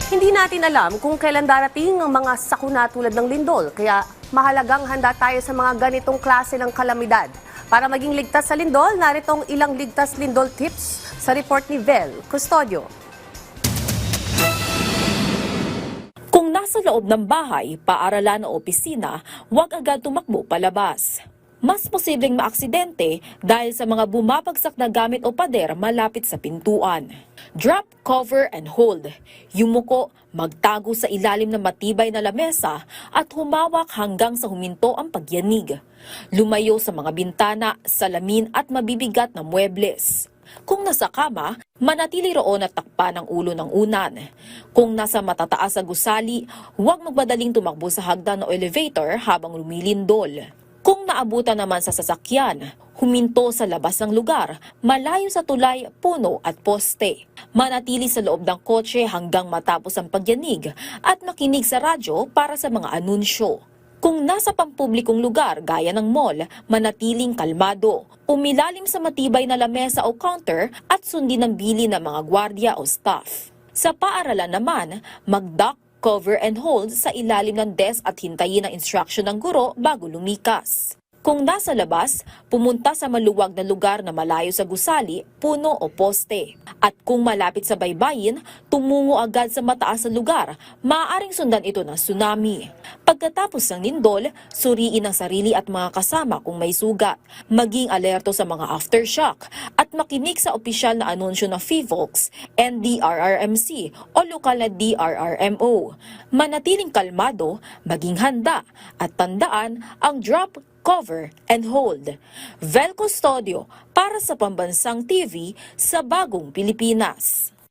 Hindi natin alam kung kailan darating ang mga sakuna tulad ng lindol, kaya mahalagang handa tayo sa mga ganitong klase ng kalamidad. Para maging ligtas sa lindol, naritong ilang ligtas lindol tips sa report ni Vel Custodio. Kung nasa loob ng bahay, paaralan o opisina, huwag agad tumakbo palabas. Mas posibleng maaksidente dahil sa mga bumabagsak na gamit o pader malapit sa pintuan. Drop, cover, and hold. Yumuko, magtago sa ilalim ng matibay na lamesa at humawak hanggang sa huminto ang pagyanig. Lumayo sa mga bintana, salamin at mabibigat na muebles. Kung nasa kama, manatili roon at takpan ang ulo ng unan. Kung nasa matataas na gusali, huwag magmadaling tumakbo sa hagdan o elevator habang lumilindol. Kung naabutan naman sa sasakyan, huminto sa labas ng lugar, malayo sa tulay, puno at poste. Manatili sa loob ng kotse hanggang matapos ang pagyanig at makinig sa radyo para sa mga anunsyo. Kung nasa pampublikong lugar gaya ng mall, manatiling kalmado. Umilalim sa matibay na lamesa o counter at sundin ang bili ng mga gwardiya o staff. Sa paaralan naman, mag-duck, cover and hold sa ilalim ng desk at hintayin ang instruction ng guro bago lumikas. Kung nasa labas, pumunta sa maluwag na lugar na malayo sa gusali, puno o poste. At kung malapit sa baybayin, tumungo agad sa mataas na lugar, maaaring sundan ito ng tsunami. Pagkatapos ng lindol, suriin ang sarili at mga kasama kung may sugat. Maging alerto sa mga aftershock at makinig sa opisyal na anunsyo ng PHIVOLCS, NDRRMC o lokal na DRRMO. Manatiling kalmado, maging handa at tandaan ang drop, cover, and hold. Vel Custodio para sa Pambansang TV sa Bagong Pilipinas.